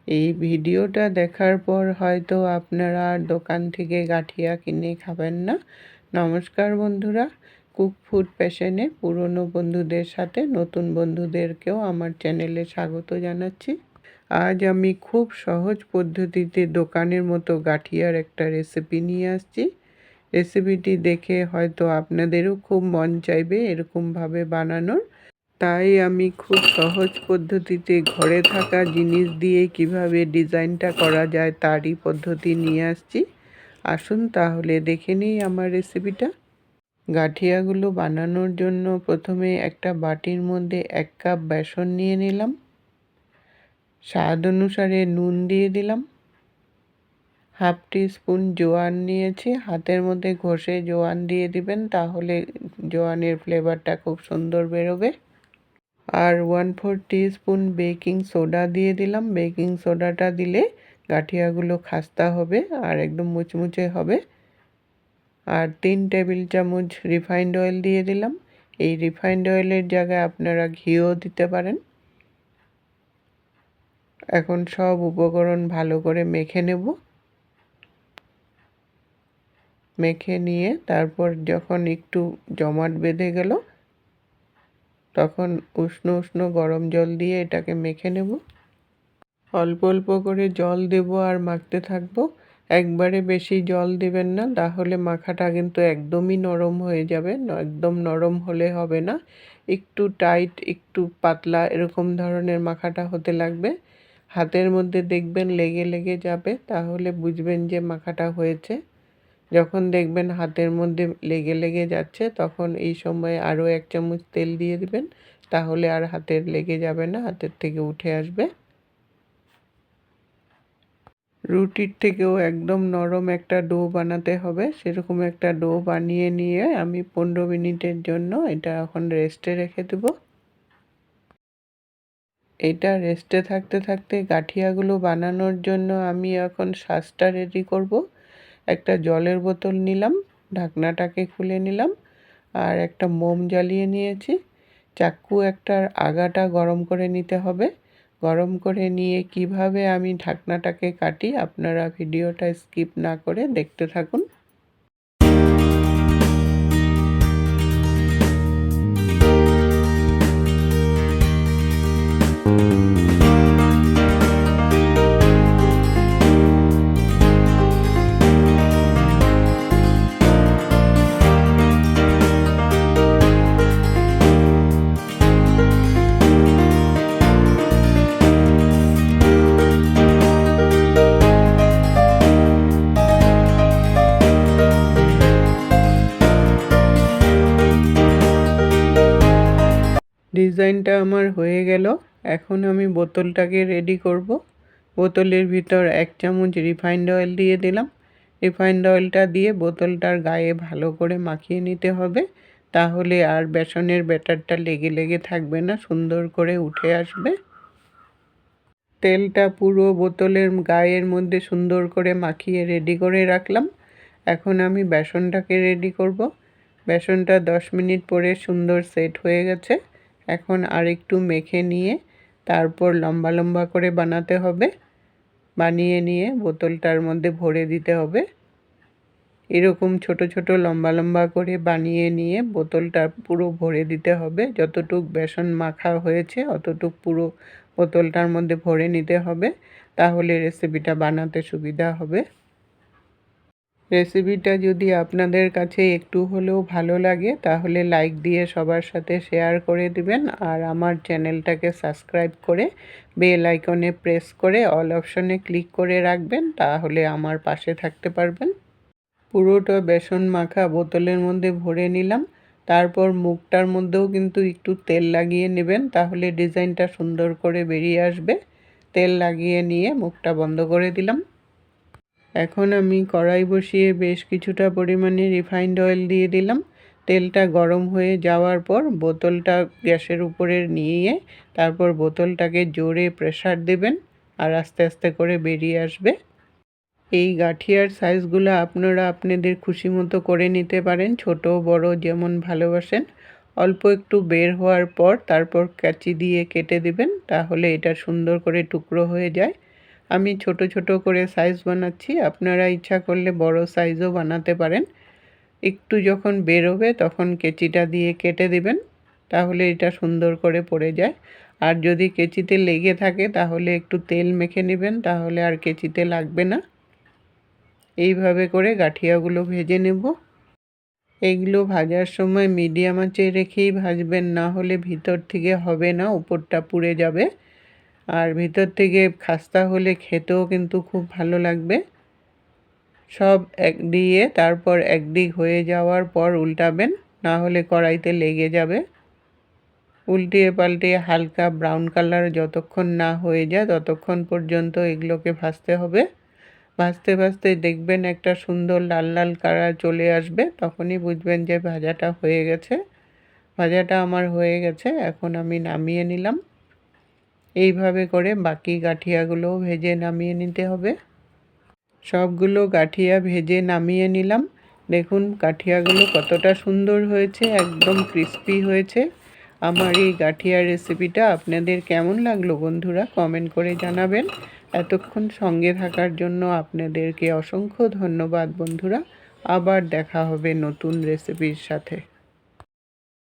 এই ভিডিওটা দেখার পর হয়তো আপনারা আর দোকান থেকে গাঠিয়া কিনে খাবেন না। নমস্কার বন্ধুরা, কুক ফুড প্যাশনে পুরনো বন্ধুদের সাথে নতুন বন্ধুদেরকেও আমার চ্যানেলে স্বাগত জানাচ্ছি। আজ আমি খুব সহজ পদ্ধতিতে দোকানের মতো গাঠিয়ার একটা রেসিপি নিয়ে আসছি। রেসিপিটি দেখে হয়তো আপনাদেরও খুব মন চাইবে এরকমভাবে বানানোর। তাই আমি খুব সহজ পদ্ধতিতে ঘরে থাকা জিনিস দিয়ে কিভাবে ডিজাইনটা করা যায় তারই পদ্ধতি নিয়ে আসছি। আসুন তাহলে দেখে নিই আমার রেসিপিটা। গাঠিয়াগুলো বানানোর জন্য প্রথমে একটা বাটির মধ্যে 1 কাপ বেসন নিয়ে নিলাম। স্বাদ অনুসারে নুন দিয়ে দিলাম। হাফ টিস্পুন জোয়ান নিয়েছি, হাতের মধ্যে ঘষে জোয়ান দিয়ে দিবেন, তাহলে জোয়ানের ফ্লেভারটা খুব সুন্দর বেরোবে। আর 1/4 টিস্পুন বেকিং সোডা দিয়ে দিলাম। বেকিং সোডাটা দিলে গাঠিয়াগুলো খাস্তা হবে আর একদম মুচমুচে হবে। আর 3 টেবিল চামচ রিফাইন্ড অয়েল দিয়ে দিলাম। এই রিফাইন্ড অয়েলের জায়গায় আপনারা ঘিও দিতে পারেন। এখন সব উপকরণ ভালো করে মেখে নেব। মেখে নিয়ে তারপর যখন একটু জমাট বেঁধে গেল তখন উষ্ণ উষ্ণ গরম জল দিয়ে এটাকে মেখে নেব। অল্প অল্প করে জল দেব আর মাখতে থাকবো। একবারে বেশি জল দিবেন না, তাহলে মাখাটা কিন্তু একদমই নরম হয়ে যাবে। একদম নরম হলে হবে না, একটু টাইট একটু পাতলা এরকম ধরনের মাখাটা হতে লাগবে। হাতের মধ্যে দেখবেন লেগে লেগে যাবে, তাহলে বুঝবেন যে মাখাটা হয়েছে। যখন দেখবেন হাতের মধ্যে লেগে লেগে যাচ্ছে তখন এই সময় আরও 1 চামচ তেল দিয়ে দিবেন, তাহলে আর হাতের লেগে যাবে না, হাতের থেকে উঠে আসবে। রুটির থেকেও একদম নরম একটা ডো বানাতে হবে, সেরকম একটা ডো বানিয়ে নিয়ে আমি 15 মিনিটের জন্য এটা এখন রেস্টে রেখে দেব। এটা রেস্টে থাকতে থাকতে গাঠিয়াগুলো বানানোর জন্য আমি এখন শাঁসটা রেডি করব। একটা জলের বোতল নিলাম, ঢাকনাটাকে খুলে নিলাম আর একটা মোম জ্বালিয়ে নিয়েছি। চাকু একটার আগাটা গরম করে নিতে হবে। গরম করে নিয়ে কিভাবে আমি ঢাকনাটাকে কাটি আপনারা ভিডিওটা স্কিপ না করে দেখতে থাকুন। ডিজাইনটা আমার হয়ে গেল। এখন আমি বোতলটাকে রেডি করব। বোতলের ভিতর 1 চামচ রিফাইন্ড অয়েল দিয়ে দিলাম। রিফাইন্ড অয়েলটা দিয়ে বোতলটার গায়ে ভালো করে মাখিয়ে নিতে হবে, তাহলে আর বেসনের ব্যাটারটা লেগে লেগে থাকবে না, সুন্দর করে উঠে আসবে। তেলটা পুরো বোতলের গায়ের মধ্যে সুন্দর করে মাখিয়ে রেডি করে রাখলাম। এখন আমি বেসনটাকে রেডি করব। বেসনটা 10 মিনিট পরে সুন্দর সেট হয়ে গেছে। এখন আর একটু মেখে নিয়ে তারপর লম্বা লম্বা করে বানাতে হবে। বানিয়ে নিয়ে বোতলটার মধ্যে ভরে দিতে হবে। এরকম ছোট ছোট লম্বা লম্বা করে বানিয়ে নিয়ে বোতলটা পুরো ভরে দিতে হবে। যতটুক বেসন মাখা হয়েছে অতটুক পুরো বোতলটার মধ্যে ভরে নিতে হবে, তাহলে রেসিপিটা বানাতে সুবিধা হবে। রেসিপিটা যদি আপনাদের কাছে একটু হলেও ভালো লাগে তাহলে লাইক দিয়ে সবার সাথে শেয়ার করে দিবেন, আর আমার চ্যানেলটাকে সাবস্ক্রাইব করে বেল আইকনে প্রেস করে অল অপশনে ক্লিক করে রাখবেন, তাহলে আমার পাশে থাকতে পারবেন। পুরোটা বেসন মাখা বোতলের মধ্যে ভরে নিলাম। তারপর মুখটার মধ্যেও কিন্তু একটু তেল লাগিয়ে নেবেন, তাহলে ডিজাইনটা সুন্দর করে বেরিয়ে আসবে। তেল লাগিয়ে নিয়ে মুখটা বন্ধ করে দিলাম। এখন আমি কড়াই বসিয়ে বেশ কিছুটা পরিমাণে রিফাইন্ড অয়েল দিয়ে দিলাম। তেলটা গরম হয়ে যাওয়ার পর বোতলটা গ্যাসের উপরে নিয়ে তারপর বোতলটাকে জোরে প্রেসার দেবেন আর আস্তে আস্তে করে বেরিয়ে আসবে। এই গাঠিয়ার সাইজগুলো আপনারা আপনাদের খুশি মতো করে নিতে পারেন, ছোট বড় যেমন ভালোবাসেন। অল্প একটু বের হওয়ার পর তারপর কাঁচি দিয়ে কেটে দিবেন, তাহলে এটা সুন্দর করে টুকরো হয়ে যায়। আমি ছোট ছোট করে সাইজ বানাচ্ছি, আপনারা ইচ্ছা করলে বড় সাইজও বানাতে পারেন। একটু যখন বেরোবে তখন কেচিটা দিয়ে কেটে দিবেন, তাহলে এটা সুন্দর করে পড়ে যায়। আর যদি কেচিতে লেগে থাকে তাহলে একটু তেল মেখে নেবেন, তাহলে আর কেচিতে লাগবে না। এইভাবে করে গাঠিয়াগুলো ভেজে নেব। এইগুলো ভাজার সময় মিডিয়াম আঁচে রেখেই ভাজবেন, না হলে ভিতর থেকে হবে না, উপরটা পুড়ে যাবে। আর ভিতর থেকে খাস্তা হলে খেতেও কিন্তু খুব ভালো লাগবে। সব দিয়ে তারপর একদিক হয়ে যাওয়ার পর উল্টাবেন, না হলে কড়াইতে লেগে যাবে। উল্টিয়ে পাল্টিয়ে হালকা ব্রাউন কালার যতক্ষণ না হয়ে যায় ততক্ষণ পর্যন্ত এগুলোকে ভাজতে হবে। ভাজতে ভাজতে দেখবেন একটা সুন্দর লাল লাল কালার চলে আসবে, তখনই বুঝবেন যে ভাজাটা হয়ে গেছে। ভাজাটা আমার হয়ে গেছে, এখন আমি নামিয়ে নিলাম। এইভাবে করে বাকি গাঠিয়াগুলোও ভেজে নামিয়ে নিতে হবে। সবগুলো গাঠিয়া ভেজে নামিয়ে নিলাম। দেখুন গাঠিয়াগুলো কতটা সুন্দর হয়েছে, একদম ক্রিস্পি হয়েছে। আমার এই গাঠিয়া রেসিপিটা আপনাদের কেমন লাগলো বন্ধুরা, কমেন্ট করে জানাবেন। এতক্ষণ সঙ্গে থাকার জন্য আপনাদেরকে অসংখ্য ধন্যবাদ বন্ধুরা। আবার দেখা হবে নতুন রেসিপির সাথে।